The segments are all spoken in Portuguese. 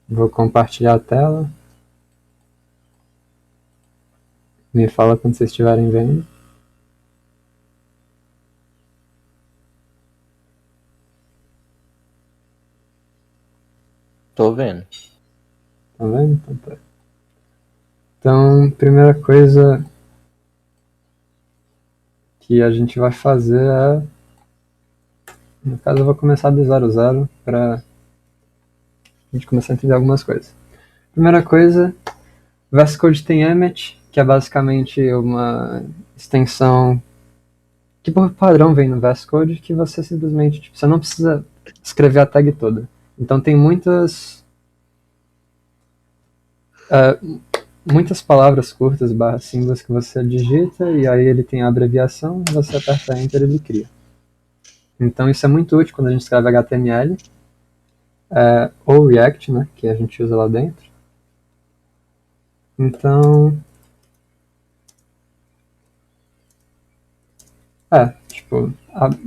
Vou compartilhar a tela. Me fala quando vocês estiverem vendo. Tô vendo. Tá vendo? Então, tá. Então, primeira coisa que a gente vai fazer é... No caso, eu vou começar do 00 para a gente começar a entender algumas coisas. Primeira coisa, VS Code tem Emmet, que é basicamente uma extensão que por padrão vem no VS Code, que você simplesmente, tipo, você não precisa escrever a tag toda. Então tem muitas palavras curtas, barra símbolos que você digita, e aí ele tem a abreviação, você aperta Enter e ele cria. Então isso é muito útil quando a gente escreve HTML, ou React, né, que a gente usa lá dentro. Então,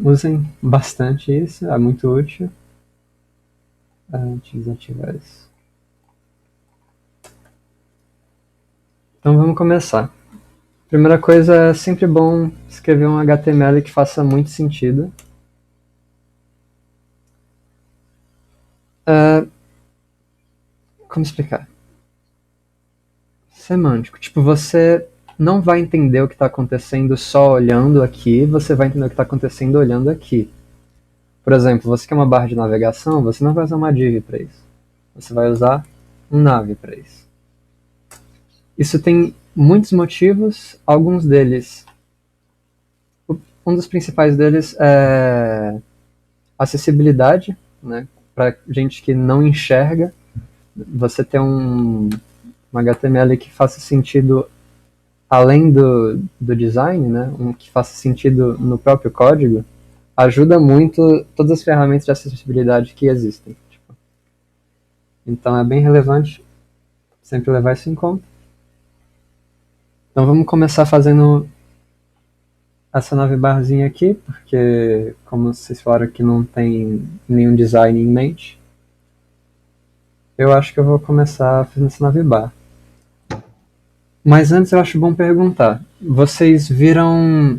usem bastante isso, é muito útil. Deixa eu desativar isso. Então vamos começar. Primeira coisa, é sempre bom escrever um HTML que faça muito sentido. Como explicar? Semântico. Tipo, você não vai entender o que está acontecendo só olhando aqui, você vai entender o que está acontecendo olhando aqui. Por exemplo, você quer uma barra de navegação, você não vai usar uma div para isso. Você vai usar um nav para isso. Isso tem muitos motivos, alguns deles... Um dos principais deles é acessibilidade, né? Para gente que não enxerga, você ter um HTML que faça sentido além do design, né? Que faça sentido no próprio código, ajuda muito todas as ferramentas de acessibilidade que existem. Tipo. Então é bem relevante sempre levar isso em conta. Então vamos começar fazendo essa 9 barrazinha aqui, porque como vocês falaram que não tem nenhum design em mente, eu acho que eu vou começar fazendo essa 9 barra. Mas antes eu acho bom perguntar, vocês viram...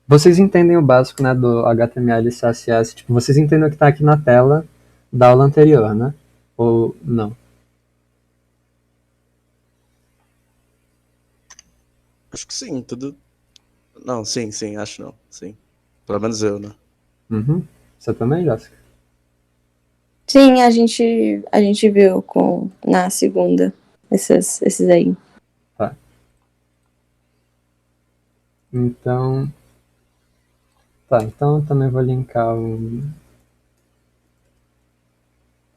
Vocês entendem o básico, né, do HTML e CSS, tipo, vocês entendem o que está aqui na tela da aula anterior, né? Ou não? Acho que sim, tudo. Não, sim, acho não. Sim. Pelo menos eu, né? Uhum. Você também, Jéssica? Sim, a gente viu na segunda esses aí. Tá. Então eu também vou linkar o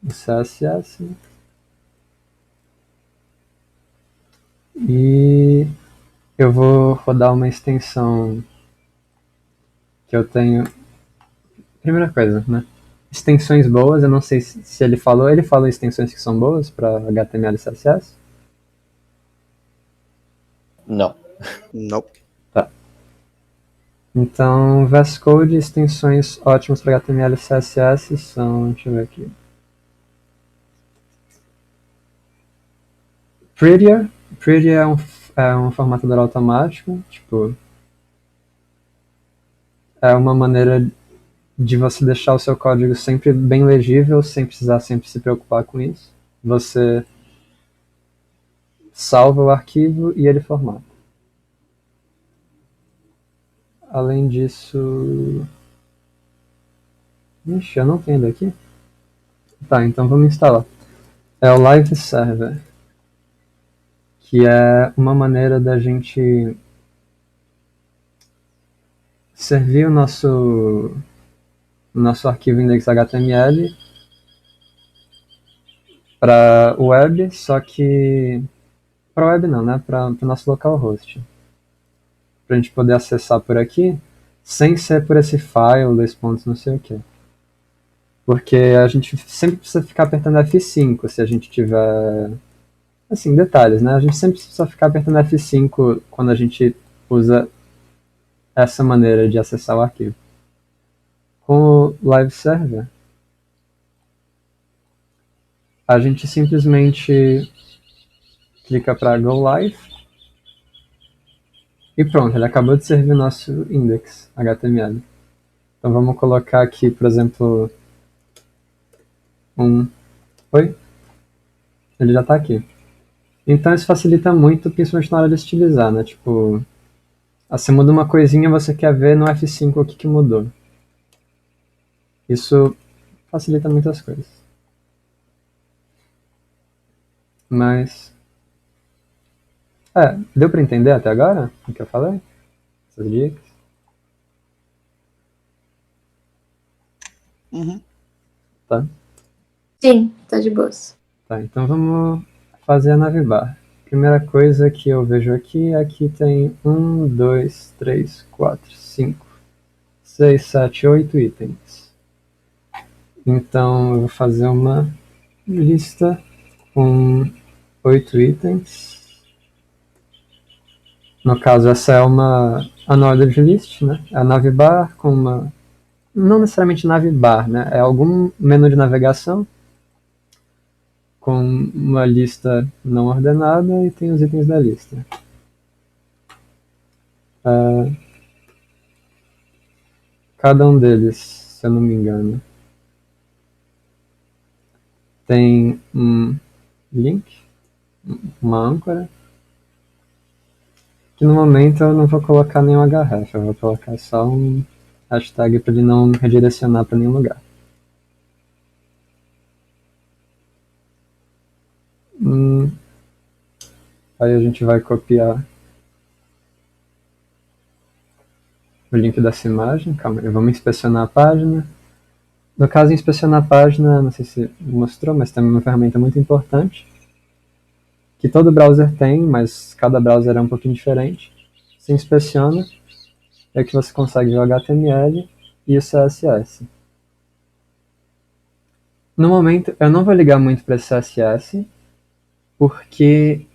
CSS. E eu vou rodar uma extensão que eu tenho. Primeira coisa, né? Extensões boas, eu não sei se ele falou extensões que são boas para HTML e CSS? Não. Não. Tá. Então, VS Code, extensões ótimas para HTML e CSS são, deixa eu ver aqui. Prettier é um formatador automático, tipo, é uma maneira de você deixar o seu código sempre bem legível, sem precisar sempre se preocupar com isso. Você salva o arquivo e ele formata. Além disso... Ixi, eu não tenho daqui? Tá, então vamos instalar. É o Live Server, que é uma maneira da gente servir o nosso arquivo index.html para web, só que para web não, né? Para o nosso localhost. Para a gente poder acessar por aqui, sem ser por esse file, 2 pontos, não sei o que. Porque a gente sempre precisa ficar apertando F5 se a gente tiver... Assim, detalhes, né? A gente sempre precisa ficar apertando F5 quando a gente usa essa maneira de acessar o arquivo. Com o Live Server, a gente simplesmente clica para Go Live e pronto, ele acabou de servir o nosso index HTML. Então vamos colocar aqui, por exemplo, Oi? Ele já está aqui. Então isso facilita muito, principalmente na hora de estilizar, né? Tipo, você muda uma coisinha, você quer ver no F5 o que mudou. Isso facilita muitas coisas. Mas... deu para entender até agora o que eu falei? Essas dicas? Uhum. Tá? Sim, tá de boas. Tá, então vamos fazer a navbar. Primeira coisa que eu vejo aqui tem 1, 2, 3, 4, 5, 6, 7, 8 itens. Então eu vou fazer uma lista com 8 itens. No caso, essa é uma unordered list, né? É a navbar com uma... Não necessariamente navbar, né? É algum menu de navegação com uma lista não ordenada e tem os itens da lista. Cada um deles, se eu não me engano, tem um link, uma âncora, que no momento eu não vou colocar nenhum href, eu vou colocar só um hashtag para ele não redirecionar para nenhum lugar. Aí a gente vai copiar o link dessa imagem. Calma aí, vamos inspecionar a página. No caso, inspecionar a página, não sei se mostrou, mas tem uma ferramenta muito importante, que todo browser tem, mas cada browser é um pouquinho diferente. Você inspeciona, é que você consegue ver o HTML e o CSS. No momento, eu não vou ligar muito para esse CSS, porque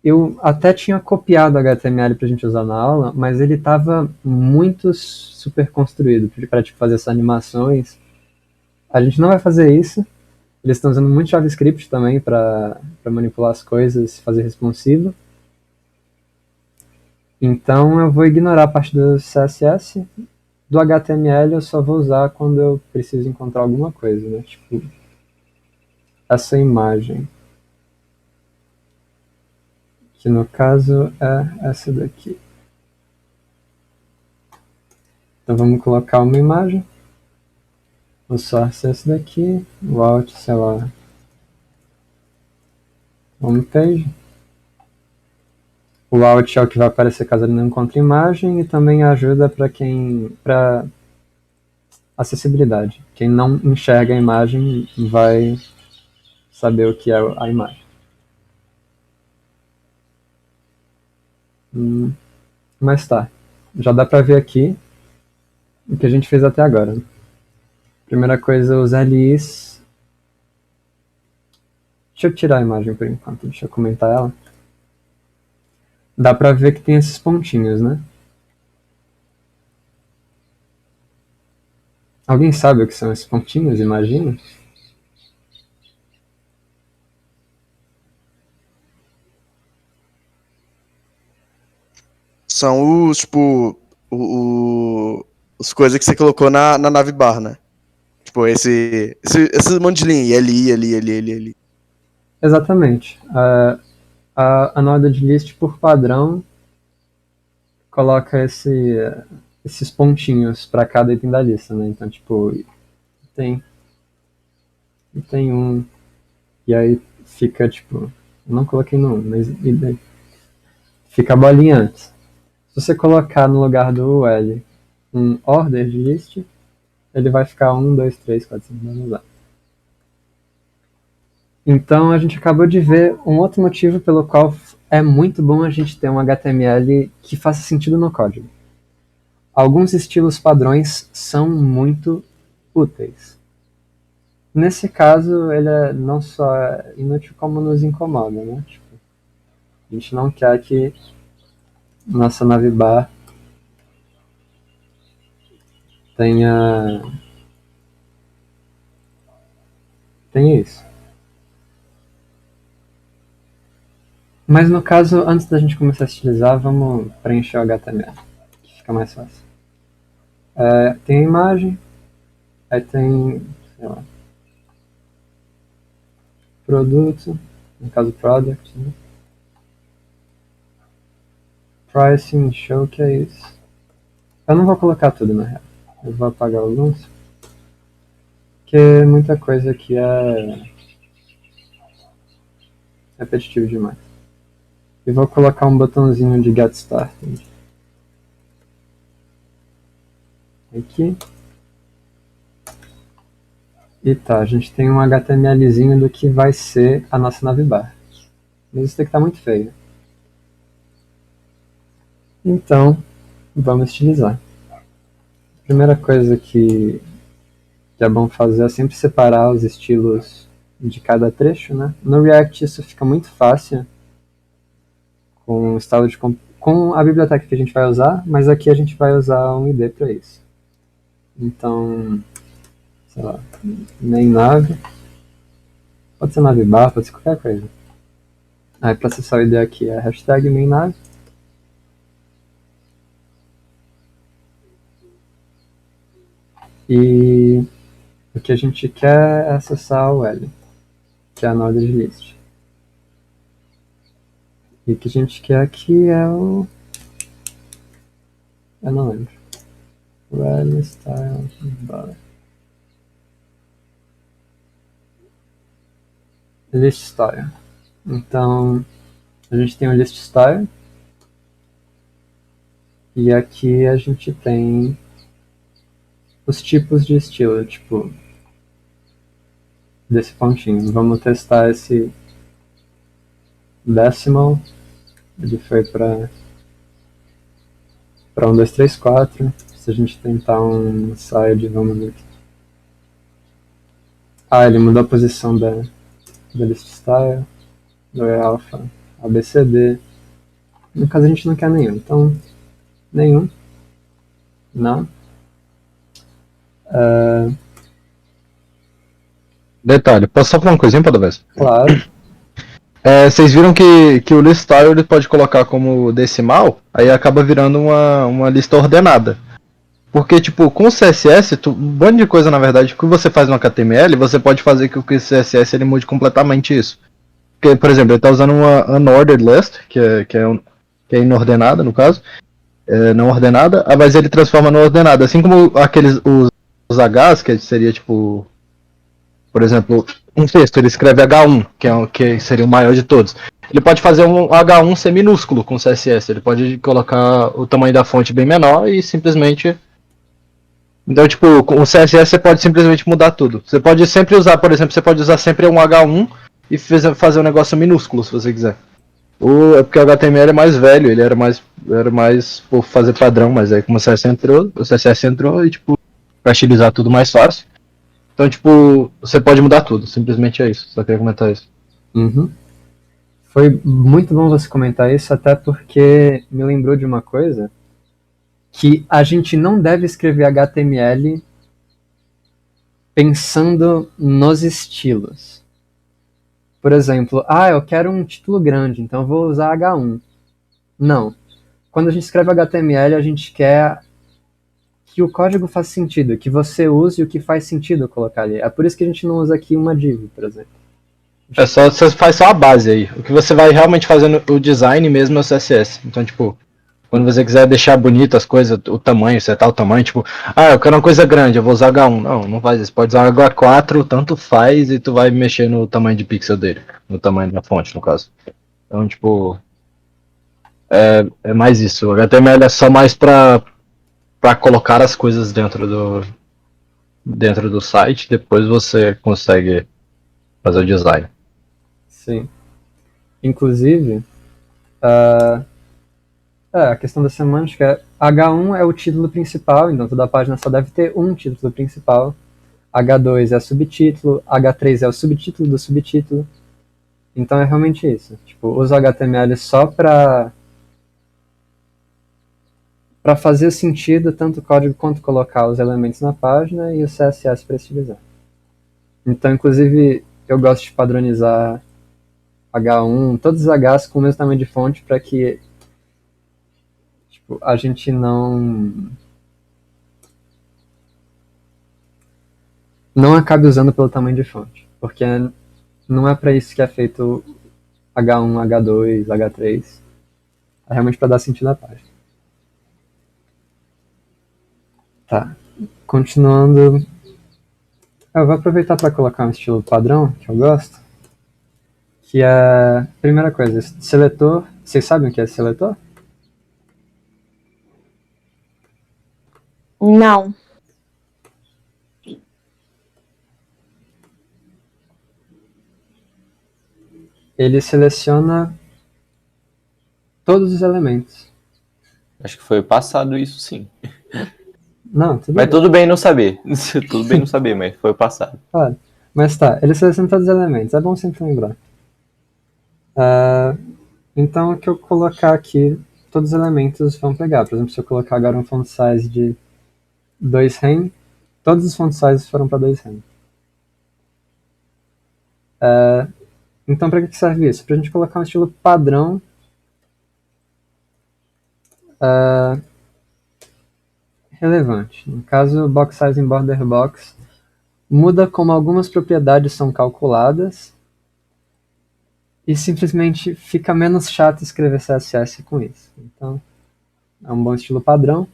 eu até tinha copiado o HTML para a gente usar na aula, mas ele estava muito super construído para tipo, fazer essas animações. A gente não vai fazer isso. Eles estão usando muito JavaScript também para manipular as coisas e fazer responsivo. Então eu vou ignorar a parte do CSS. Do HTML eu só vou usar quando eu preciso encontrar alguma coisa, né? Tipo, essa imagem. Que no caso é essa daqui. Então vamos colocar uma imagem. O source é esse daqui. O out, sei lá, homepage. O out é o que vai aparecer caso ele não encontre imagem e também ajuda para acessibilidade. Quem não enxerga a imagem vai saber o que é a imagem. Mas tá, já dá para ver aqui o que a gente fez até agora. Primeira coisa, os LIs. Deixa eu tirar a imagem por enquanto, deixa eu comentar ela. Dá pra ver que tem esses pontinhos, né? Alguém sabe o que são esses pontinhos, imagina? São os, tipo, os coisas que você colocou na navbar, né? Tipo, esse monte de linha, ali. Exatamente. A unordered list, por padrão, coloca esses pontinhos para cada item da lista, né? Então, tipo, tem um, e aí fica, tipo, não coloquei no 1, mas fica a bolinha antes. Se você colocar no lugar do L um ordered list, ele vai ficar 1, 2, 3, 4, 5, blá, blá, blá. Então a gente acabou de ver um outro motivo pelo qual é muito bom a gente ter um HTML que faça sentido no código. Alguns estilos padrões são muito úteis. Nesse caso, ele não só é inútil como nos incomoda, né? Tipo, a gente não quer que nossa navbar tenha isso. Mas no caso, antes da gente começar a estilizar, vamos preencher o HTML, que fica mais fácil. Tem a imagem, aí tem, sei lá, produto, no caso product, né? Pricing, showcase. Eu não vou colocar tudo na real, eu vou apagar alguns, porque muita coisa aqui é repetitivo demais. E vou colocar um botãozinho de Get Started aqui. E tá, a gente tem um HTMLzinho do que vai ser a nossa navbar. Mas isso daqui tá muito feio. Então, vamos estilizar. A primeira coisa que é bom fazer é sempre separar os estilos de cada trecho, né? No React isso fica muito fácil com o estilo com a biblioteca que a gente vai usar, mas aqui a gente vai usar um ID para isso. Então, sei lá, main nav, pode ser navbar, pode ser qualquer coisa. Aí para acessar o ID aqui é hashtag main nav. E o que a gente quer é acessar o L, que é a node de list. E o que a gente quer aqui é o... eu não lembro. O L style bar. List style. Então, a gente tem o list style. E aqui a gente tem os tipos de estilo, tipo, desse pontinho. Vamos testar esse decimal. Ele foi para 1, 2, 3, 4. Se a gente tentar um side, vamos ver aqui. Ele mudou a posição da list style, do alpha, ABCD. No caso a gente não quer nenhum, então nenhum, não. Detalhe, posso só falar uma coisinha para vez? Claro. Vocês viram que o list style ele pode colocar como decimal, aí acaba virando uma lista ordenada. Porque, tipo, com o CSS, um bando de coisa, na verdade, que você faz no HTML, você pode fazer que o CSS ele mude completamente isso. Porque, por exemplo, ele está usando uma unordered list, que é inordenada, no caso, não ordenada, mas ele transforma no ordenada. Assim como os Hs, que seria, tipo, por exemplo, um texto, ele escreve H1, que seria o maior de todos. Ele pode fazer um H1 ser minúsculo com CSS, ele pode colocar o tamanho da fonte bem menor e simplesmente... Então, tipo, com o CSS você pode simplesmente mudar tudo. Você pode sempre usar, por exemplo, você pode usar sempre um H1 e fazer um negócio minúsculo, se você quiser. É porque o HTML é mais velho, ele era mais por fazer padrão, mas aí como o CSS entrou e, tipo, pra estilizar tudo mais fácil. Então, tipo, você pode mudar tudo, simplesmente é isso. Só queria comentar isso. Uhum. Foi muito bom você comentar isso, até porque me lembrou de uma coisa, que a gente não deve escrever HTML pensando nos estilos. Por exemplo, eu quero um título grande, então eu vou usar H1. Não. Quando a gente escreve HTML, a gente quer que o código faça sentido, que você use o que faz sentido colocar ali. É por isso que a gente não usa aqui uma div, por exemplo. Você faz só a base aí. O que você vai realmente fazendo o design mesmo é o CSS. Então, tipo, quando você quiser deixar bonito as coisas, o tamanho, setar o tamanho, tipo, eu quero uma coisa grande, eu vou usar H1. Não faz isso. Pode usar H4, tanto faz, e tu vai mexer no tamanho de pixel dele. No tamanho da fonte, no caso. Então, tipo, é mais isso. O HTML é só mais pra colocar as coisas dentro do site, depois você consegue fazer o design. Sim. Inclusive, a questão da semântica, H1 é o título principal, então toda página só deve ter um título principal. H2 é subtítulo, H3 é o subtítulo do subtítulo. Então é realmente isso. Tipo, usa o HTML só para fazer sentido tanto o código quanto colocar os elementos na página e o CSS para estilizar. Então, inclusive, eu gosto de padronizar H1, todos os Hs com o mesmo tamanho de fonte para que tipo, a gente não acabe usando pelo tamanho de fonte, porque não é para isso que é feito H1, H2, H3. É realmente para dar sentido à página. Tá. Continuando. Eu vou aproveitar para colocar um estilo padrão, que eu gosto. Que é. Primeira coisa, seletor. Vocês sabem o que é seletor? Não. Ele seleciona todos os elementos. Acho que foi passado isso, sim. Não, tudo Mas bem. tudo bem não saber. Tudo bem não saber, mas foi passado. Claro. Mas tá, ele seleciona todos os elementos. É bom sempre lembrar. Então, o que eu colocar aqui, todos os elementos vão pegar. Por exemplo, se eu colocar agora um font size de 2 rem, todos os font sizes foram para 2 rem. Então, para que serve isso? Para a gente colocar um estilo padrão relevante. No caso, box size em border box muda como algumas propriedades são calculadas e simplesmente fica menos chato escrever CSS com isso. Então, é um bom estilo padrão.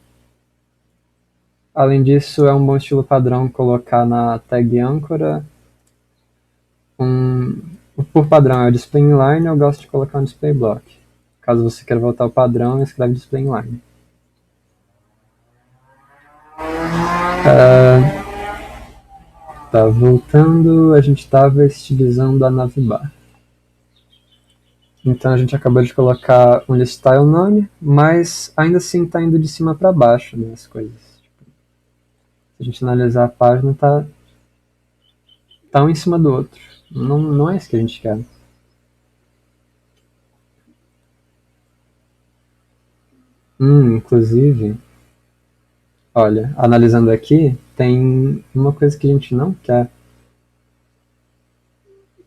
Além disso, é um bom estilo padrão colocar na tag âncora por padrão é o display inline, eu gosto de colocar um display block. Caso você queira voltar ao padrão, escreve display inline. Tá, voltando, a gente estava estilizando a navbar. Então a gente acabou de colocar um style nome, mas ainda assim está indo de cima para baixo, né, as coisas. Se a gente analisar a página, tá um em cima do outro. Não é isso que a gente quer. Inclusive, olha, analisando aqui, tem uma coisa que a gente não quer,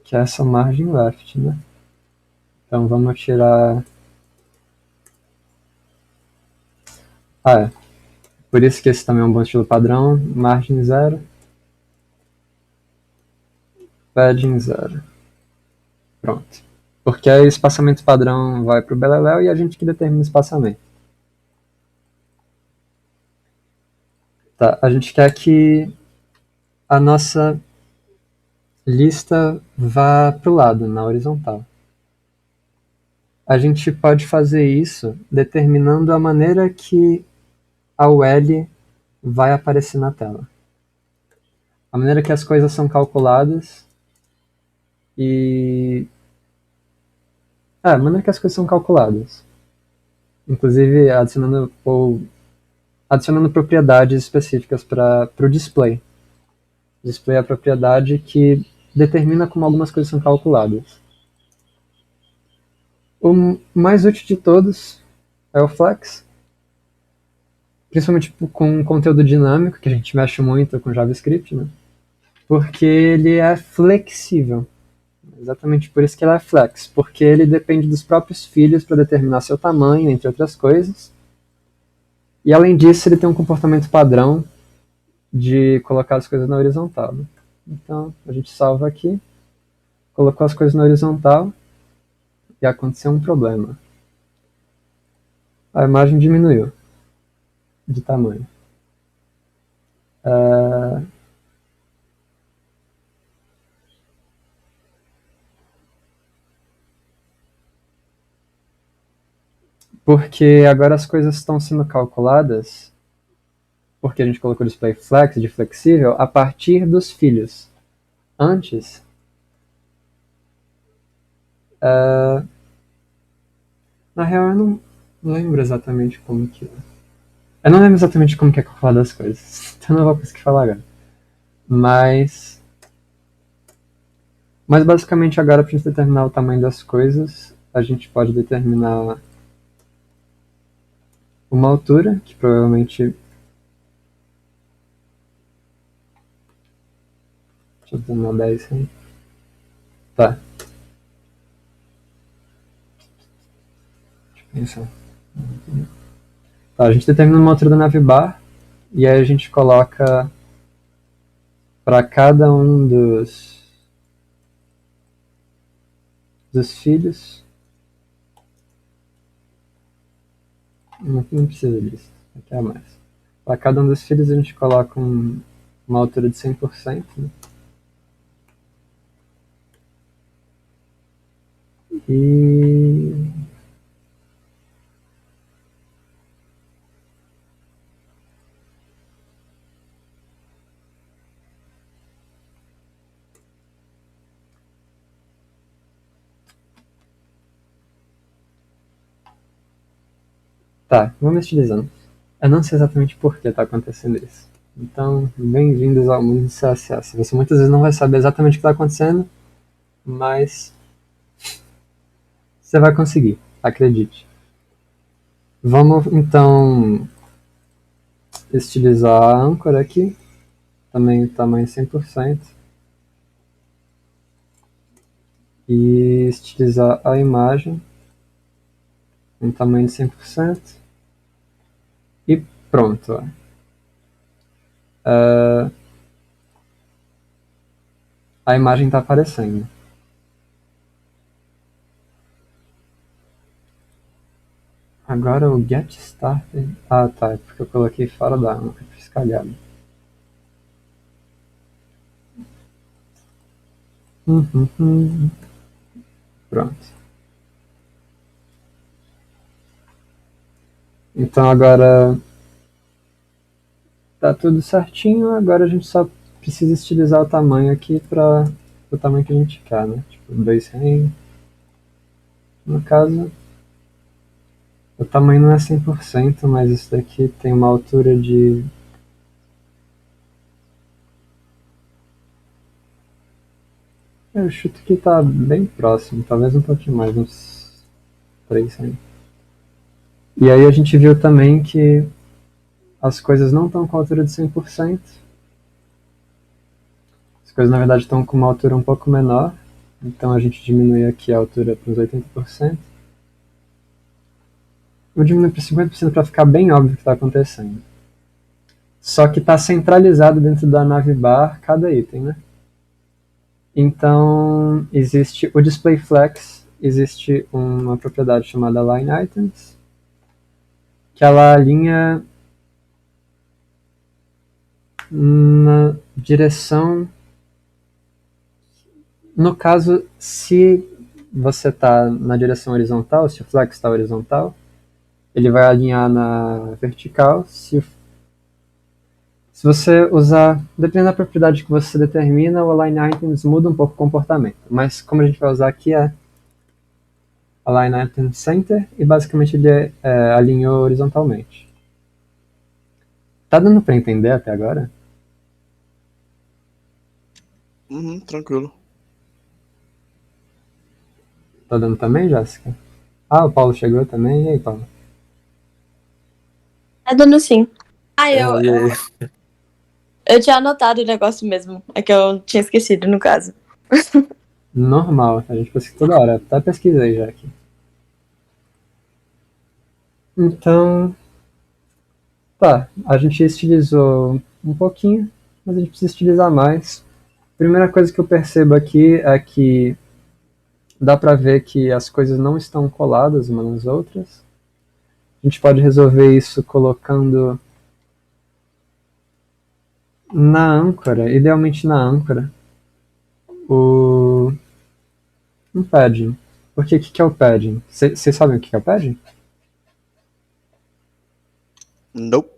que é essa margem left, né? Então vamos tirar... Por isso que esse também é um bom estilo padrão, margem 0, padding 0. Pronto. Porque aí o espaçamento padrão vai para o beleléu e a gente que determina o espaçamento. Tá, a gente quer que a nossa lista vá para o lado, na horizontal. A gente pode fazer isso determinando a maneira que a UL vai aparecer na tela. A maneira que as coisas são calculadas e... a maneira que as coisas são calculadas. Inclusive adicionando propriedades específicas para o display. Display é a propriedade que determina como algumas coisas são calculadas. O mais útil de todos é o Flex, principalmente com conteúdo dinâmico, que a gente mexe muito com JavaScript, né? Porque ele é flexível. Exatamente por isso que ele é flex, porque ele depende dos próprios filhos para determinar seu tamanho, entre outras coisas. E além disso, ele tem um comportamento padrão de colocar as coisas na horizontal. Né? Então, a gente salva aqui, colocou as coisas na horizontal e aconteceu um problema. A imagem diminuiu de tamanho. Porque agora as coisas estão sendo calculadas, porque a gente colocou o display flex, de flexível, a partir dos filhos. Antes, na real eu não lembro exatamente como que é. Eu não lembro exatamente como que é calculado as coisas, então não vou conseguir falar agora. Mas basicamente agora, para a gente determinar o tamanho das coisas, a gente pode determinar uma altura, que provavelmente... Deixa eu determinar 10 aí. Tá. Isso. Tá, a gente determina uma altura da navbar e aí a gente coloca para cada um dos filhos. Não precisa disso, aqui é a mais. Para cada um dos filhos a gente coloca uma altura de 100%, né? E tá, vamos estilizando. Eu não sei exatamente por que está acontecendo isso. Então, bem-vindos ao mundo do CSS. Você muitas vezes não vai saber exatamente o que está acontecendo, mas você vai conseguir, acredite. Vamos então estilizar a âncora aqui, também tamanho 100%, e estilizar a imagem em tamanho de 100%, e pronto. A imagem está aparecendo. Agora o get started. Ah, tá, é porque eu coloquei fora da âncora, fiz cagada. Pronto. Então agora tá tudo certinho, agora a gente só precisa estilizar o tamanho aqui para o tamanho que a gente quer, né? Tipo 2 rem. No caso, o tamanho não é 100%, mas isso daqui tem uma altura de... Eu chuto que tá bem próximo, talvez um pouquinho mais, uns 3 rem. E aí a gente viu também que as coisas não estão com a altura de 100%. As coisas, na verdade, estão com uma altura um pouco menor. Então a gente diminui aqui a altura para uns 80%. Vou diminuir para 50% para ficar bem óbvio o que está acontecendo. Só que está centralizado dentro da navbar cada item, né? Então existe o display flex, existe uma propriedade chamada line items, que ela alinha na direção... No caso, se você está na direção horizontal, se o flex está horizontal, ele vai alinhar na vertical. Se você usar, dependendo da propriedade que você determina, o align items muda um pouco o comportamento. Mas como a gente vai usar aqui é align item center e basicamente ele alinhou horizontalmente. Tá dando para entender até agora? Tranquilo. Tá dando também, Jéssica? Ah, o Paulo chegou também. E aí, Paulo? Tá dando sim. Ah, E aí? eu tinha anotado o negócio mesmo. É que eu tinha esquecido, no caso. Normal, a gente pesquisa toda hora. Até pesquisei já aqui. Então, tá, a gente estilizou um pouquinho, mas a gente precisa estilizar mais. Primeira coisa que eu percebo aqui é que dá pra ver que as coisas não estão coladas umas nas outras. A gente pode resolver isso colocando na âncora, idealmente na âncora, um padding. Porque o que é o padding? Vocês sabem o que é o padding? Nope.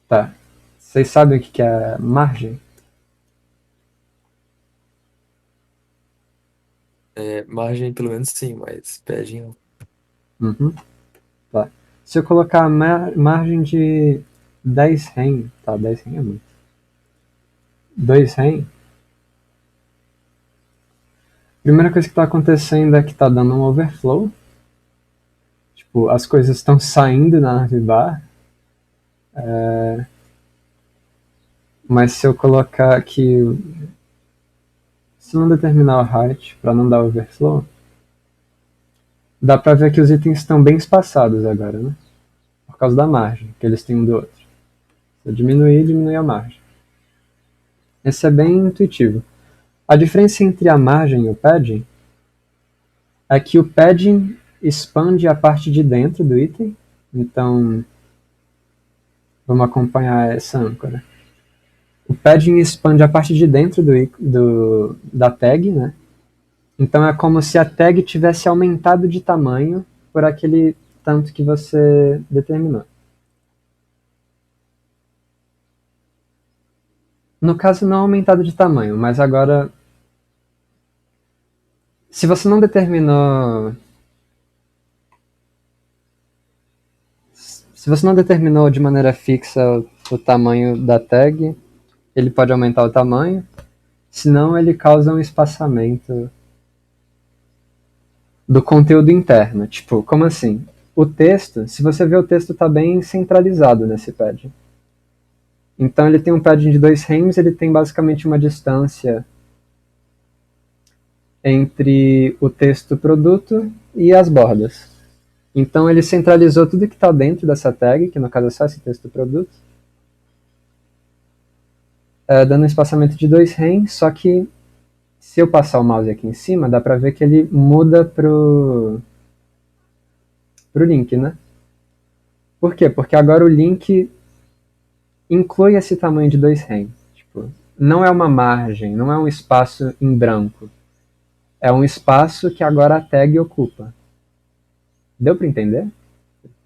Tá. Vocês sabem o que é margem? Margem pelo menos sim, mas padding não. Uhum. Tá. Se eu colocar a margem de 10 rem, tá, 10 rem é muito. 2 rem. Primeira coisa que está acontecendo é que está dando um overflow. Tipo, as coisas estão saindo na navbar. Mas se eu colocar aqui, se não determinar o height para não dar overflow, Dá pra ver que os itens estão bem espaçados agora, né? Por causa da margem que eles têm um do outro. Se eu diminuir, diminui a margem. Esse é bem intuitivo. A diferença entre a margem e o padding é que o padding expande a parte de dentro do item. Então, vamos acompanhar essa âncora. O padding expande a parte de dentro da tag, né? Então é como se a tag tivesse aumentado de tamanho por aquele tanto que você determinou. No caso, não aumentado de tamanho, mas agora, se você não determinou de maneira fixa o tamanho da tag, ele pode aumentar o tamanho, senão ele causa um espaçamento do conteúdo interno. Tipo, como assim? O texto, se você ver, o texto está bem centralizado nesse padding. Então ele tem um padding de 2 rems, ele tem basicamente uma distância entre o texto produto e as bordas. Então ele centralizou tudo que está dentro dessa tag, que no caso é só esse texto produto, dando um espaçamento de 2 rems, só que se eu passar o mouse aqui em cima, dá pra ver que ele muda pro link, né? Por quê? Porque agora o link inclui esse tamanho de 2 rems. Tipo, não é uma margem, não é um espaço em branco. É um espaço que agora a tag ocupa. Deu pra entender?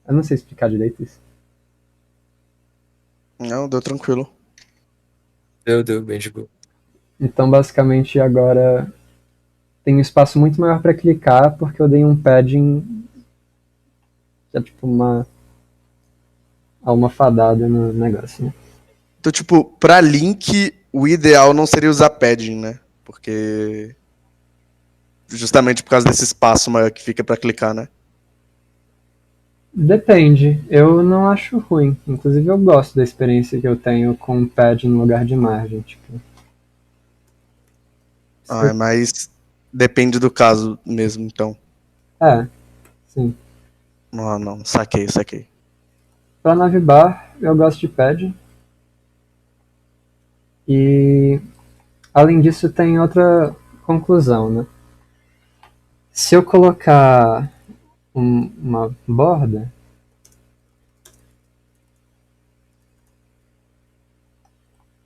Eu não sei explicar direito isso. Não, deu tranquilo. Deu, bem de boa. Então, basicamente, agora tem um espaço muito maior para clicar, porque eu dei um padding, que é tipo uma almofadada no negócio, né? Então, tipo, pra link, o ideal não seria usar padding, né? Porque. Justamente por causa desse espaço maior que fica pra clicar, né? Depende, eu não acho ruim. Inclusive, eu gosto da experiência que eu tenho com padding no lugar de margem. Tipo, Ah, mas depende do caso mesmo, então. sim. Ah, não, saquei. Para navbar, eu gosto de padding. E, além disso, tem outra conclusão, né? Se eu colocar uma borda,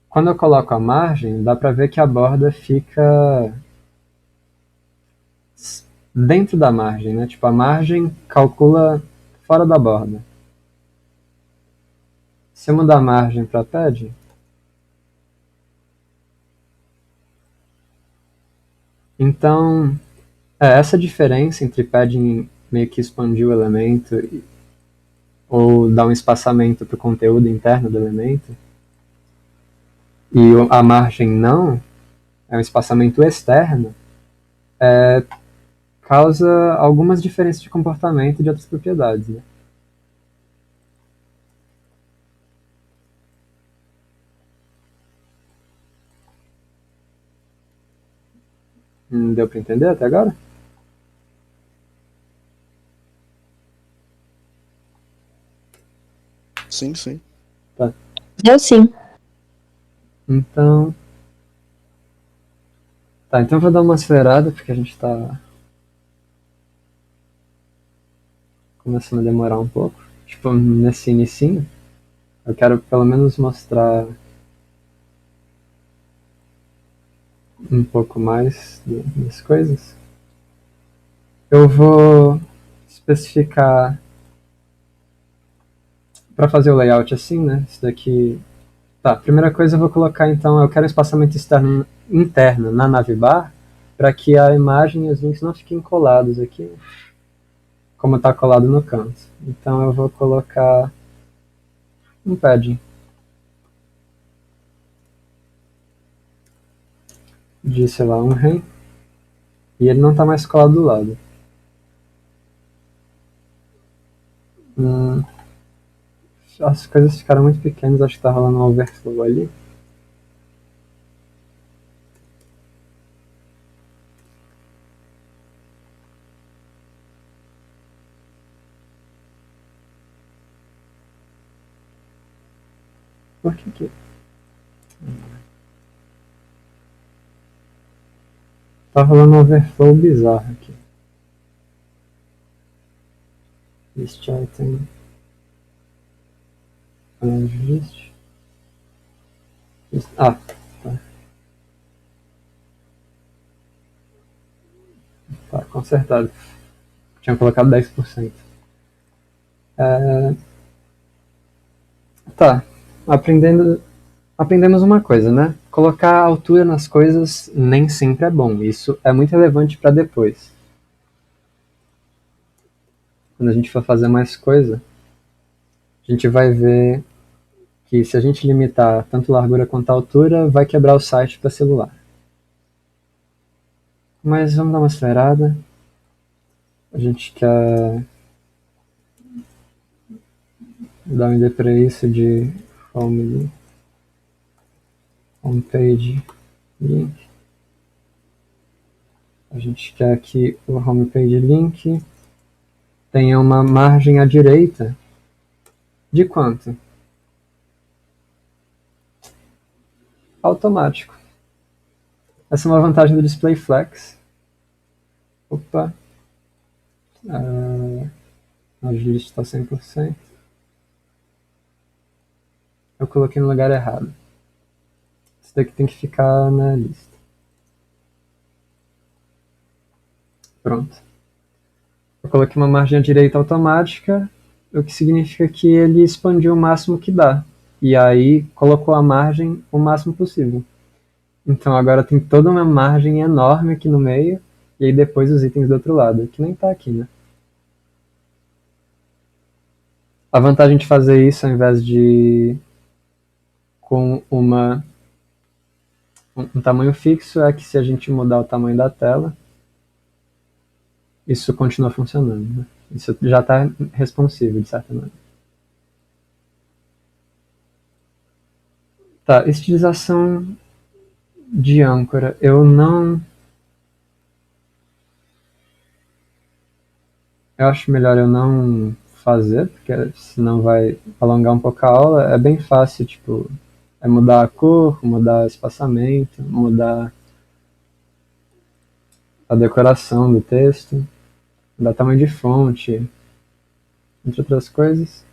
quando eu coloco a margem, dá para ver que a borda fica dentro da margem, né? Tipo, a margem calcula fora da borda. Se eu mudar a margem para pad, então essa diferença entre padding meio que expandir o elemento ou dar um espaçamento para o conteúdo interno do elemento e a margem não, é um espaçamento externo, causa algumas diferenças de comportamento de outras propriedades, né? Deu para entender até agora? Sim. Eu sim. Então, tá, então eu vou dar uma acelerada porque a gente tá começando a demorar um pouco. Tipo, nesse inicinho, eu quero pelo menos mostrar um pouco mais das coisas. Eu vou especificar para fazer o layout assim, né? Isso daqui. Tá, primeira coisa eu vou colocar então, eu quero um espaçamento externo interno na navbar para que a imagem e os links não fiquem colados aqui, como está colado no canto. Então eu vou colocar um padding de, sei lá, 1 rem, e ele não está mais colado do lado. As coisas ficaram muito pequenas, acho que está rolando um overflow ali. Por que que... Tá rolando um overflow bizarro aqui. List item. List. Ah, tá. Tá, consertado. Tinha colocado 10%. Tá, aprendemos uma coisa, né? Colocar altura nas coisas nem sempre é bom. Isso é muito relevante para depois. Quando a gente for fazer mais coisa, a gente vai ver que se a gente limitar tanto largura quanto altura, vai quebrar o site para celular. Mas vamos dar uma acelerada. A gente quer dar um ID para isso de homepage link. A gente quer que o homepage link tenha uma margem à direita de quanto? Automático. Essa é uma vantagem do display flex. Opa. A lista está 100%. Eu coloquei no lugar errado. Isso daqui tem que ficar na lista. Pronto. Eu coloquei uma margem à direita automática, o que significa que ele expandiu o máximo que dá. E aí colocou a margem o máximo possível. Então agora tem toda uma margem enorme aqui no meio, e aí depois os itens do outro lado, que nem tá aqui, né? A vantagem de fazer isso, ao invés de com um tamanho fixo, é que se a gente mudar o tamanho da tela, isso continua funcionando, né? Isso já está responsivo, de certa maneira. Tá, estilização de âncora. Eu acho melhor eu não fazer, porque senão vai alongar um pouco a aula. É bem fácil, tipo, é mudar a cor, mudar o espaçamento, mudar a decoração do texto, mudar o tamanho de fonte, entre outras coisas.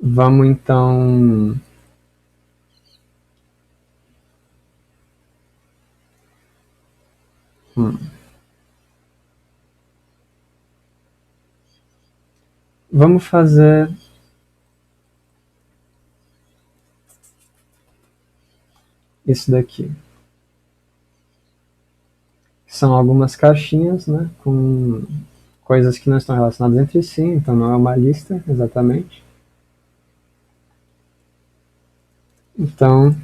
Vamos então vamos fazer isso daqui. São algumas caixinhas, né, com coisas que não estão relacionadas entre si, então não é uma lista exatamente. Então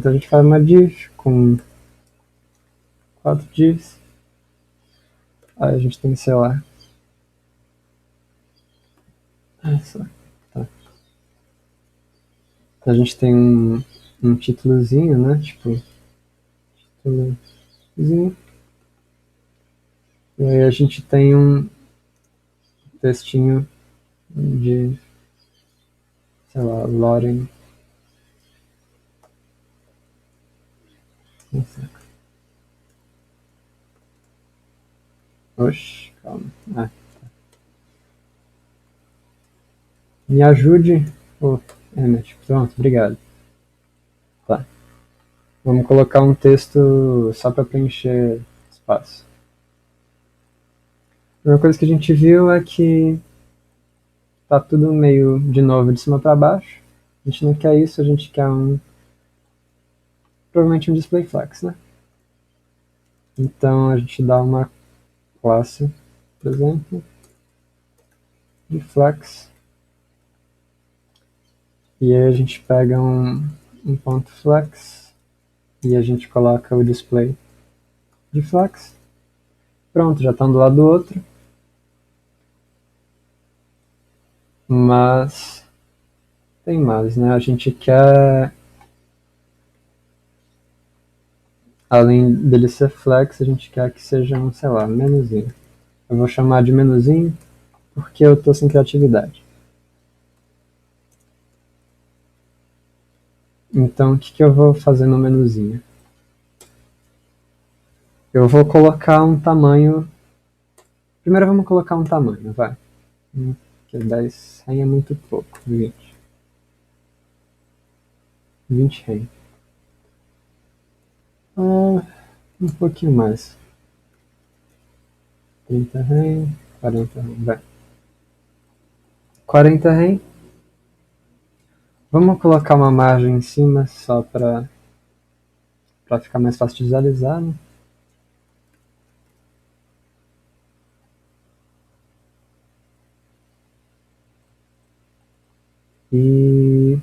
a gente faz uma div com 4 divs. Aí a gente tem, sei lá, essa, tá. A gente tem um títulozinho, né, tipo, títulozinho. E aí a gente tem um textinho de, sei lá, Lauren. Oxe, calma. Tá. Me ajude. Emmet, pronto, obrigado. Tá. Vamos colocar um texto só para preencher espaço. A primeira coisa que a gente viu é que tá tudo meio de novo de cima para baixo. A gente não quer isso, a gente quer provavelmente um display flex, né? Então a gente dá uma classe, por exemplo, de flex. E aí a gente pega um ponto flex e a gente coloca o display de flex. Pronto, já está um do lado do outro. Mas tem mais, né? A gente quer, além dele ser flex, a gente quer que seja um, sei lá, menuzinho. Eu vou chamar de menuzinho porque eu estou sem criatividade. Então, o que, que eu vou fazer no menuzinho? Eu vou colocar um tamanho. Primeiro vamos colocar um tamanho, vai. Porque 10 REM é muito pouco. 20 REM. Um pouquinho mais. 30 REM, 40 REM, vai. 40 REM. Vamos colocar uma margem em cima só para ficar mais fácil de visualizar, né? E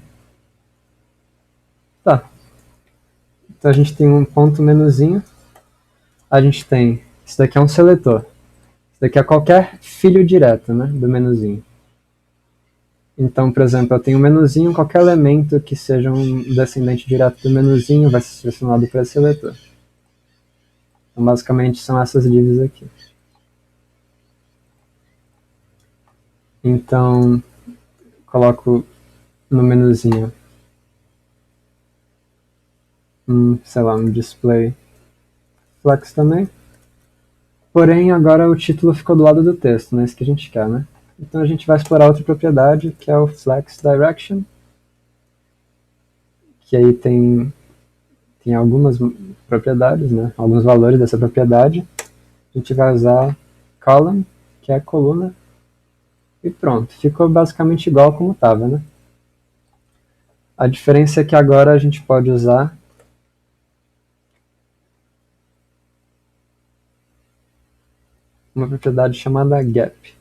tá. Então a gente tem um ponto menuzinho. A gente tem. Isso daqui é um seletor. Isso daqui é qualquer filho direto, né? Do menuzinho. Então, por exemplo, eu tenho um menuzinho, qualquer elemento que seja um descendente direto do menuzinho vai ser selecionado para esse seletor. Então, basicamente, são essas divs aqui. Então, coloco no menuzinho sei lá, um display flex também. Porém, agora o título ficou do lado do texto, não é isso que a gente quer, né? Então a gente vai explorar outra propriedade, que é o flex direction, que aí tem algumas propriedades, né? Alguns valores dessa propriedade. A gente vai usar column, que é a coluna, e pronto. Ficou basicamente igual como estava, né? A diferença é que agora a gente pode usar uma propriedade chamada gap.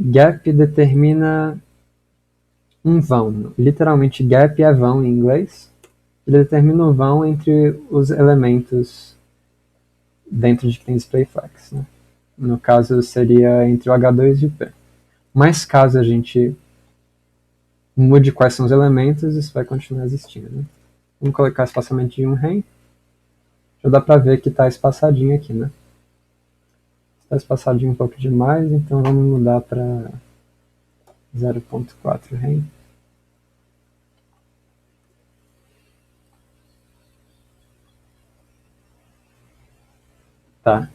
Gap determina um vão. Literalmente, gap é vão em inglês. Ele determina o vão entre os elementos dentro de que tem displayFlex. Né? No caso, seria entre o H2 e o P. Mas caso a gente mude quais são os elementos, isso vai continuar existindo. Né? Vamos colocar espaçamento de 1 REM. Já dá para ver que está espaçadinho aqui. Né? Está espaçadinho um pouco demais, então vamos mudar para 0.4 REM. Tá.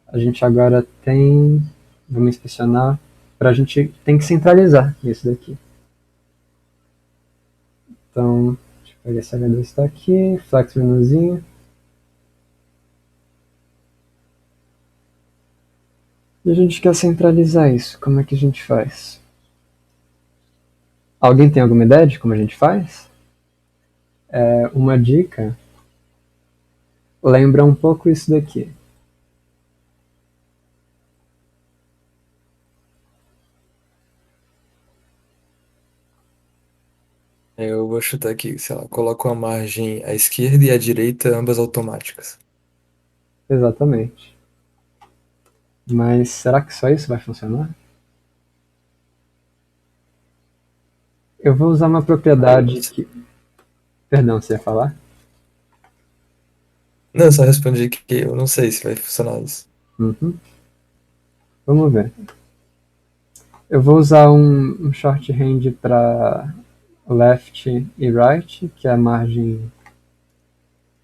A gente agora tem. Vamos inspecionar. A gente tem que centralizar isso daqui. Então, deixa eu pegar esse H2 está aqui, flex menuzinho. E a gente quer centralizar isso. Como é que a gente faz? Alguém tem alguma ideia de como a gente faz? Uma dica lembra um pouco isso daqui. Eu vou chutar aqui, sei lá, coloco a margem à esquerda e à direita, ambas automáticas. Exatamente. Mas será que só isso vai funcionar? Eu vou usar uma propriedade que. Perdão, você ia falar? Não, eu só respondi que eu não sei se vai funcionar isso. Uhum. Vamos ver. Eu vou usar um shorthand para left e right, que é a margem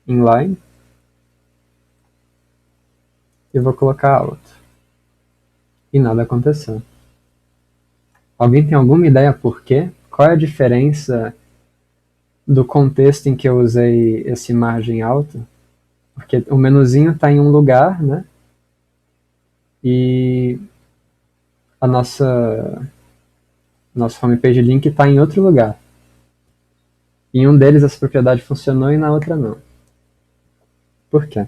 inline. E vou colocar out. E nada aconteceu. Alguém tem alguma ideia por quê? Qual é a diferença do contexto em que eu usei esse margem alto? Porque o menuzinho está em um lugar, né? E a nosso homepage link está em outro lugar. Em um deles essa propriedade funcionou e na outra não. Por quê?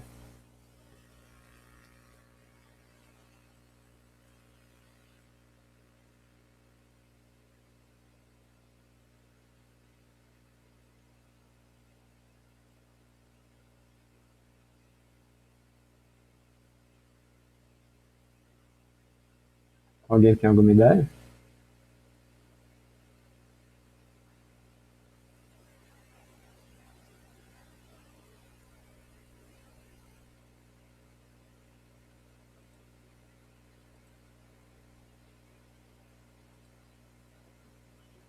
Alguém tem alguma ideia?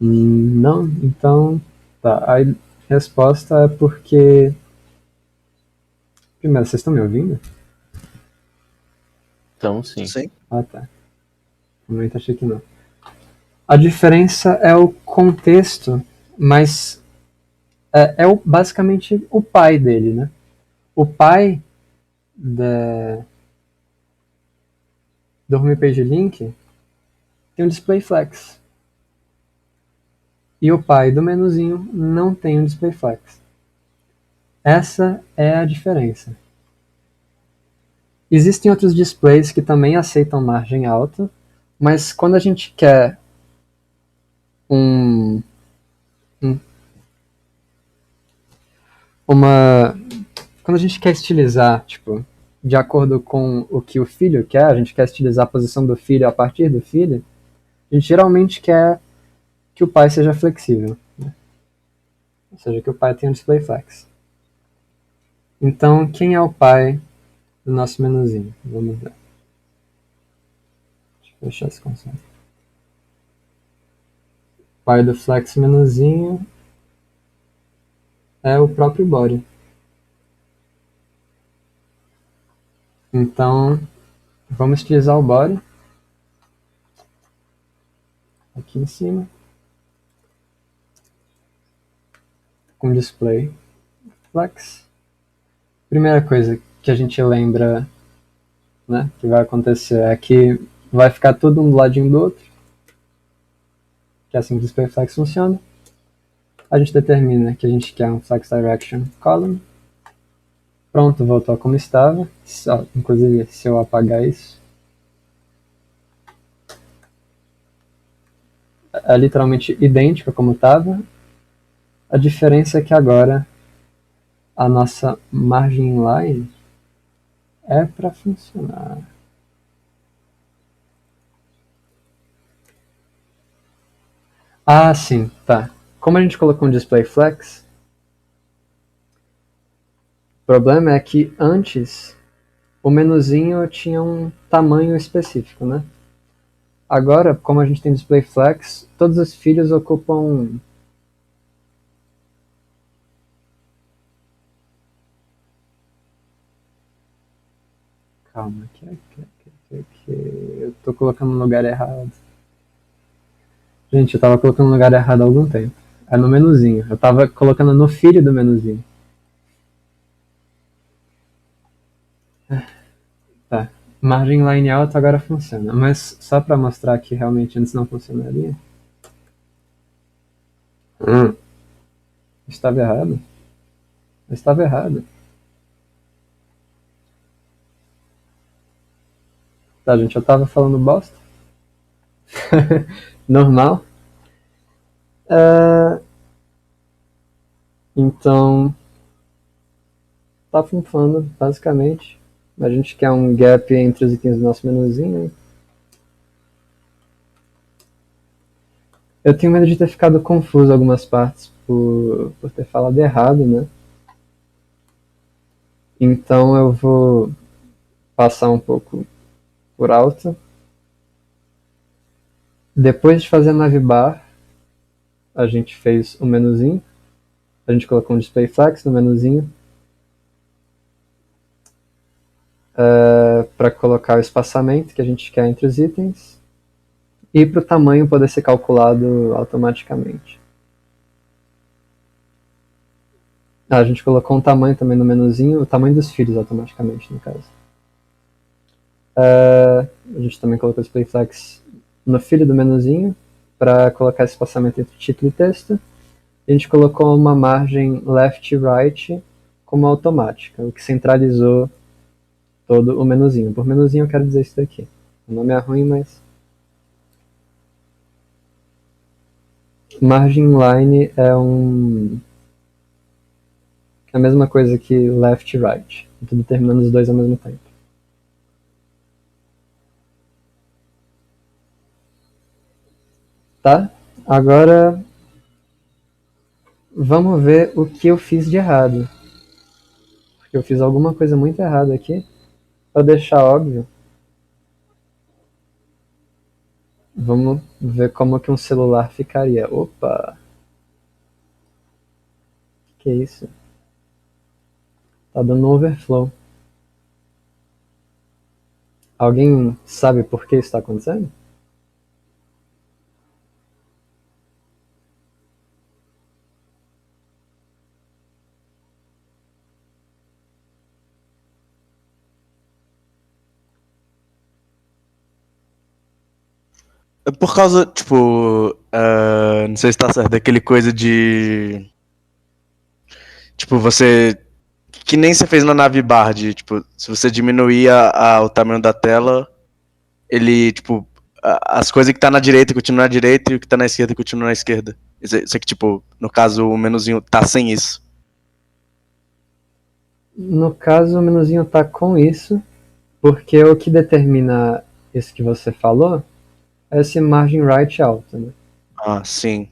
Não, então tá. A resposta é porque. Primeiro, vocês estão me ouvindo? Então, sim. Sim. Ah, tá. No momento achei que não. A diferença é o contexto, mas basicamente o pai dele, né? O pai do Home Page Link tem um display flex. E o pai do menuzinho não tem um display flex. Essa é a diferença. Existem outros displays que também aceitam margem alta, mas quando a gente quer quando a gente quer estilizar, tipo, de acordo com o que o filho quer, a gente quer estilizar a posição do filho a partir do filho, a gente geralmente quer que o pai seja flexível, né? Ou seja, que o pai tenha um display flex. Então, quem é o pai do nosso menuzinho? Vamos ver. Deixa eu fechar esse conceito. O pai do flex menuzinho é o próprio body. Então, vamos estilizar o body aqui em cima com display flex. Primeira coisa que a gente lembra, né, que vai acontecer é que vai ficar todo um do ladinho do outro, que é assim que o display flex funciona. A gente determina que a gente quer um flex direction column. Pronto, voltou como estava. Inclusive, se eu apagar isso, é literalmente idêntico a como estava. A diferença é que agora a nossa margin line é para funcionar. Ah, sim, tá. Como a gente colocou um display flex, o problema é que antes o menuzinho tinha um tamanho específico, né? Agora, como a gente tem display flex, todos os filhos ocupam calma, eu tô colocando no lugar errado. Gente, eu tava colocando no lugar errado há algum tempo. É no menuzinho. Eu tava colocando no filho do menuzinho. Tá. Margin line alta agora funciona, mas só pra mostrar que realmente antes não funcionaria. Estava errado. Eu estava errado. Tá, gente, eu tava falando bosta. Normal. Então, tá funcionando, basicamente. A gente quer um gap entre os itens do nosso menuzinho. Eu tenho medo de ter ficado confuso algumas partes por ter falado errado, né? Então eu vou passar um pouco por alto. Depois de fazer a navbar, a gente fez o menuzinho. A gente colocou um display flex no menuzinho para colocar o espaçamento que a gente quer entre os itens e para o tamanho poder ser calculado automaticamente. A gente colocou um tamanho também no menuzinho, o tamanho dos filhos automaticamente, no caso. A gente também colocou o display flex no filho do menuzinho para colocar esse espaçamento entre título e texto. A gente colocou uma margem left e right como automática, o que centralizou todo o menuzinho. Por menuzinho eu quero dizer isso daqui. O nome é ruim, mas... Margin line é a mesma coisa que left e right. Eu tô determinando os dois ao mesmo tempo. Tá? Agora vamos ver o que eu fiz de errado. Porque eu fiz alguma coisa muito errada aqui. Pra deixar óbvio. Vamos ver como que um celular ficaria. Opa! Que é isso? Tá dando overflow. Alguém sabe por que isso está acontecendo? É por causa, tipo, não sei se tá certo, aquele coisa de. Tipo, você. Que nem você fez na nave Bard, tipo, se você diminuir o tamanho da tela, ele, tipo, as coisas que tá na direita continuam na direita e o que tá na esquerda continua na esquerda. Isso aqui, tipo, no caso, o menuzinho tá sem isso. No caso, o menuzinho tá com isso, porque o que determina isso que você falou é esse margin right alto, né? Ah, sim.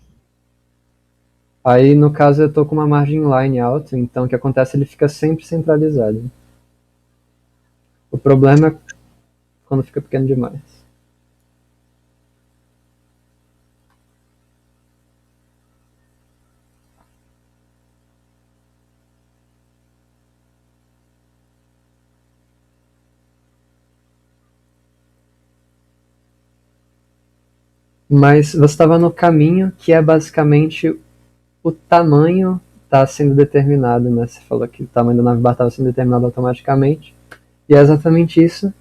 Aí, no caso, eu tô com uma margin line alta, então o que acontece, ele fica sempre centralizado. O problema é quando fica pequeno demais. Mas você estava no caminho que é basicamente o tamanho está sendo determinado, né? Você falou que o tamanho da nave bar estava sendo determinado automaticamente. E é exatamente isso.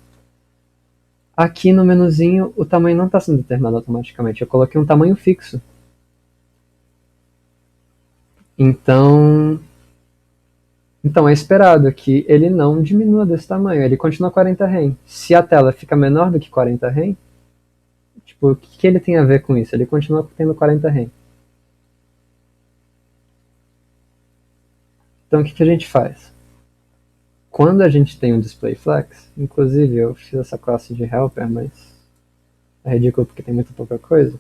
Aqui no menuzinho, o tamanho não está sendo determinado automaticamente. Eu coloquei um tamanho fixo. Então, é esperado que ele não diminua desse tamanho. Ele continua 40 rem. Se a tela fica menor do que 40 rem, tipo, o que ele tem a ver com isso? Ele continua tendo 40 rem. Então, o que a gente faz? Quando a gente tem um display flex, inclusive eu fiz essa classe de helper, mas é ridículo porque tem muito pouca coisa.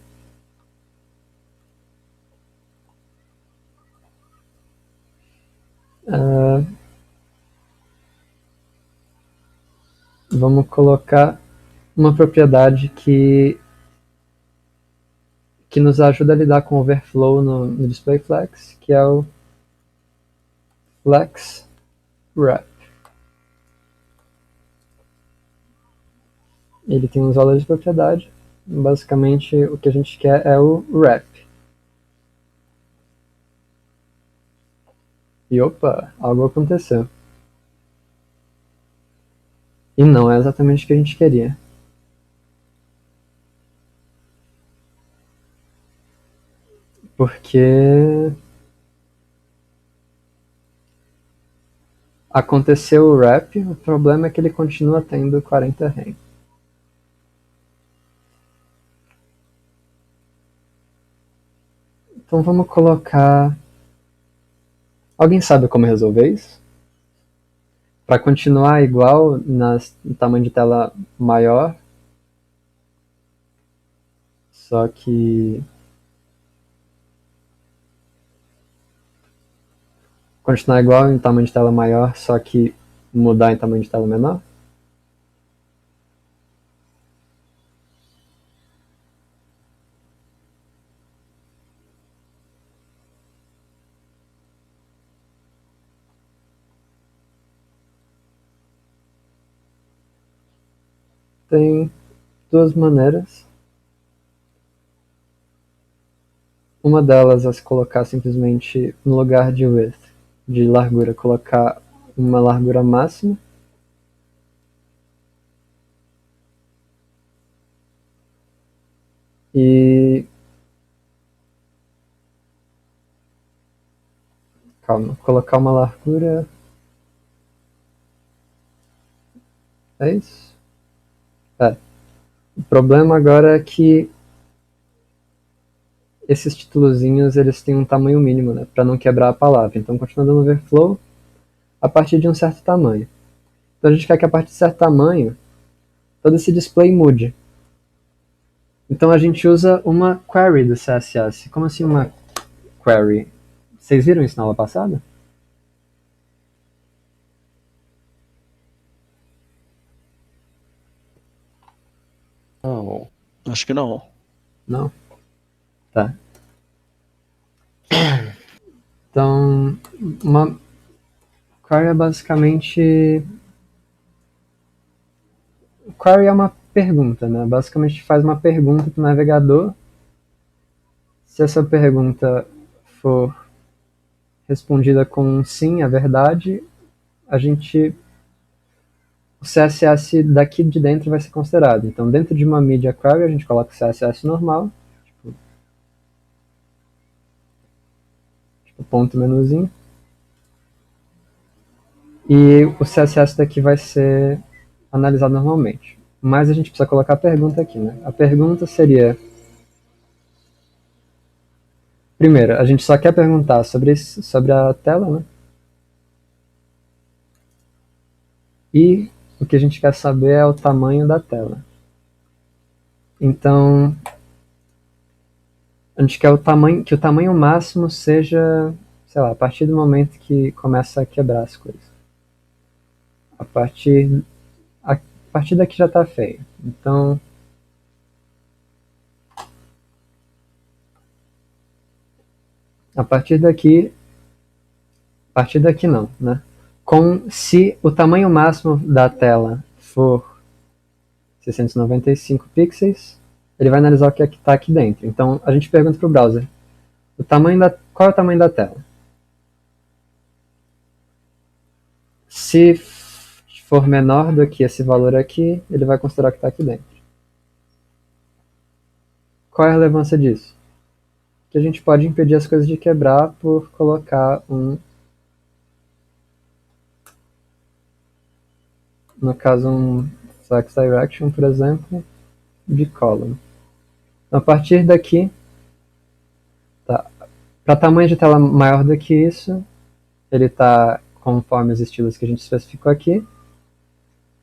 Vamos colocar uma propriedade que nos ajuda a lidar com overflow no display flex, que é o flex wrap. Ele tem uns valores de propriedade. Basicamente, o que a gente quer é o wrap. E opa, algo aconteceu. E não é exatamente o que a gente queria. Porque aconteceu o wrap, o problema é que ele continua tendo 40 rem. Então vamos colocar. Alguém sabe como resolver isso? Para continuar igual no tamanho de tela maior, só que continuar igual em tamanho de tela maior, só que mudar em tamanho de tela menor? Tem duas maneiras. Uma delas é se colocar simplesmente no lugar de width, de largura, colocar uma largura máxima. E. Calma, colocar uma largura. É isso? É. O problema agora é que esses titulozinhos eles têm um tamanho mínimo, né, para não quebrar a palavra. Então continua dando overflow a partir de um certo tamanho. Então a gente quer que a partir de certo tamanho todo esse display mude. Então a gente usa uma query do CSS. Como assim uma query? Vocês viram isso na aula passada? Não. Acho que não. Não? Tá. Então, uma query é basicamente... Query é uma pergunta, né? Basicamente faz uma pergunta para o navegador. Se essa pergunta for respondida com um sim, é verdade, o CSS daqui de dentro vai ser considerado. Então, dentro de uma media query, a gente coloca o CSS normal, tipo ponto menuzinho, e o CSS daqui vai ser analisado normalmente. Mas a gente precisa colocar a pergunta aqui, né? A pergunta seria... Primeiro, a gente só quer perguntar sobre a tela, né? E o que a gente quer saber é o tamanho da tela. Então, a gente quer que o tamanho máximo seja, sei lá, a partir do momento que começa a quebrar as coisas. A partir daqui já está feio. Então, a partir daqui não, né? Se o tamanho máximo da tela for 695 pixels, ele vai analisar o que está aqui dentro. Então, a gente pergunta para o browser, qual é o tamanho da tela? Se for menor do que esse valor aqui, ele vai considerar que está aqui dentro. Qual é a relevância disso? Que a gente pode impedir as coisas de quebrar por colocar no caso, um flex direction, por exemplo, de column. Então, a partir daqui, tá, para tamanho de tela maior do que isso, ele está conforme os estilos que a gente especificou aqui.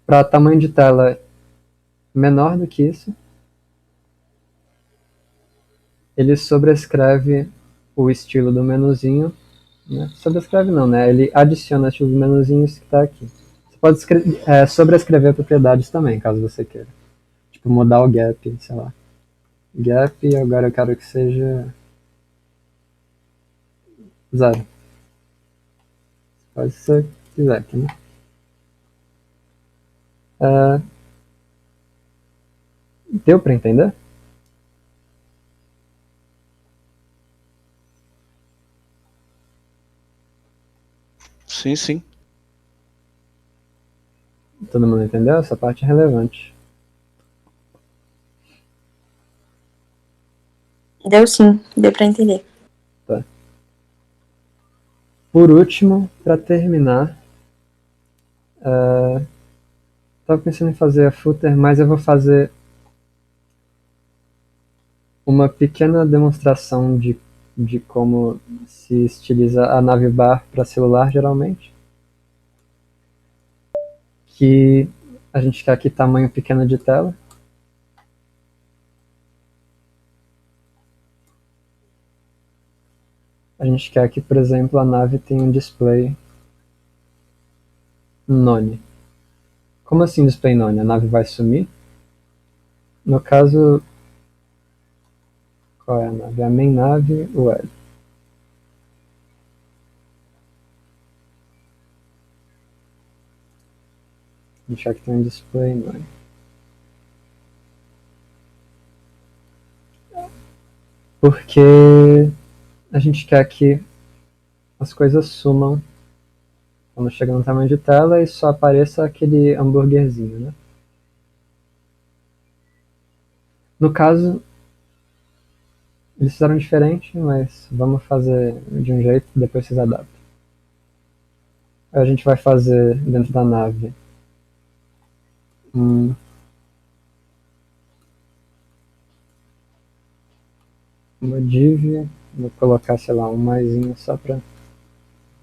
Para tamanho de tela menor do que isso, ele sobrescreve o estilo do menuzinho, né? Sobrescreve não, né? Ele adiciona o estilo do menuzinho que está aqui. Você pode sobrescrever propriedades também, caso você queira. Tipo, mudar o gap, sei lá. Gap, e agora eu quero que seja 0. Faz se você quiser aqui, né? Deu para entender? Sim, sim. Todo mundo entendeu? Essa parte é relevante. Deu sim, deu pra entender. Tá. Por último, para terminar, estava pensando em fazer a footer, mas eu vou fazer uma pequena demonstração de como se estiliza a navbar para celular, geralmente. Que a gente quer aqui tamanho pequeno de tela. A gente quer que, por exemplo, a nave tenha um display none. Como assim display none? A nave vai sumir? No caso, qual é a nave? A main nave, o L. A gente quer que tenha um display none. Porque a gente quer que as coisas sumam quando chega no tamanho de tela e só apareça aquele hambúrguerzinho, né? No caso, eles fizeram diferente, mas vamos fazer de um jeito, depois vocês adaptam. A gente vai fazer dentro da nave uma div, vou colocar, sei lá, um maisinho só pra...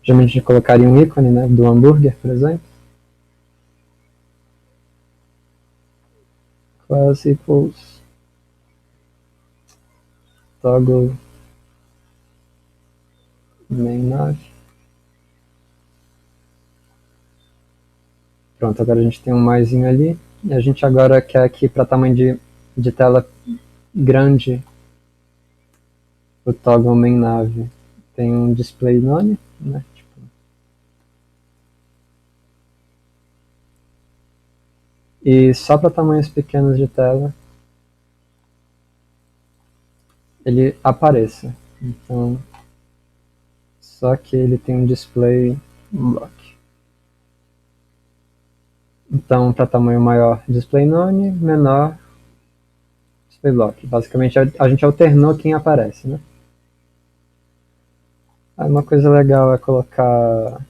Geralmente a gente colocaria um ícone, né, do hambúrguer, por exemplo. Class equals toggle main nav. Pronto, agora a gente tem um maisinho ali. E a gente agora quer aqui para tamanho de de tela grande, o toggle main nav tem um display none, né? Tipo, e só para tamanhos pequenos de tela ele apareça. Então, só que ele tem um display block. Então, para tamanho maior, display none, menor, display block. Basicamente, a gente alternou quem aparece, né? Aí uma coisa legal é colocar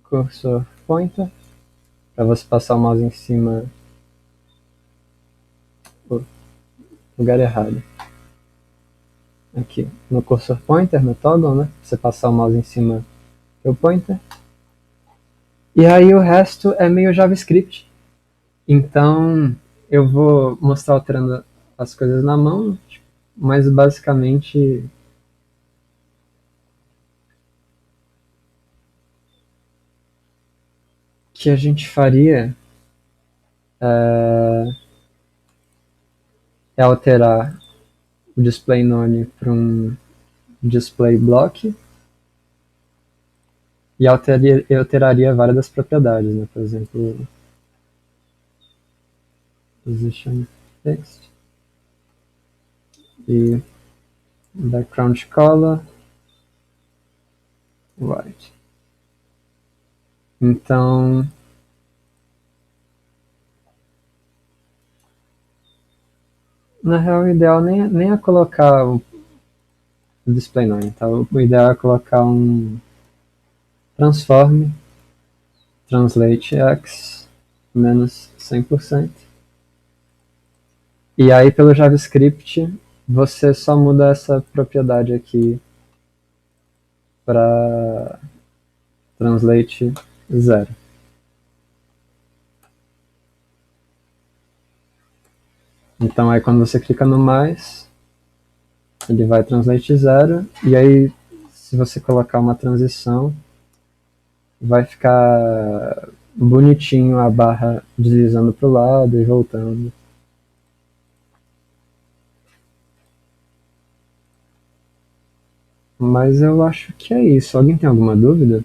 cursor pointer, para você passar o mouse em cima. Lugar errado. Aqui, no cursor pointer, no toggle, né? Você passar o mouse em cima do pointer. E aí o resto é meio JavaScript. Então, eu vou mostrar alterando as coisas na mão, mas basicamente o que a gente faria é alterar o display none para um display block e alteraria várias das propriedades, né? Por exemplo, position text e background color white. Então, na real, o ideal nem é colocar o display none, tá? O ideal é colocar um transform translate x menos 100%. E aí, pelo JavaScript, você só muda essa propriedade aqui para translate 0. Então aí quando você clica no mais, ele vai translate 0, e aí se você colocar uma transição, vai ficar bonitinho a barra deslizando para o lado e voltando. Mas eu acho que é isso. Alguém tem alguma dúvida?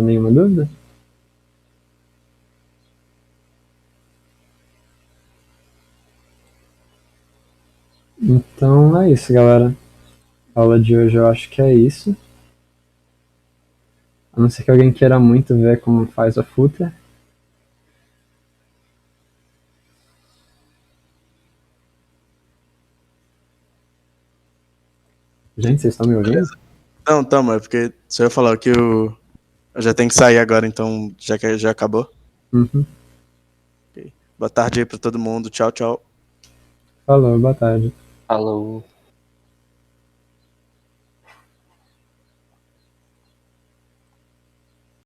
Nenhuma dúvida? Então é isso, galera. A aula de hoje eu acho que é isso. A não ser que alguém queira muito ver como faz o footer. Gente, vocês estão me ouvindo? Não, tamo, é porque se eu ia falar que eu já tenho que sair agora, então já que já acabou. Uhum. Okay. Boa tarde aí pra todo mundo. Tchau, tchau. Falou, boa tarde. Falou.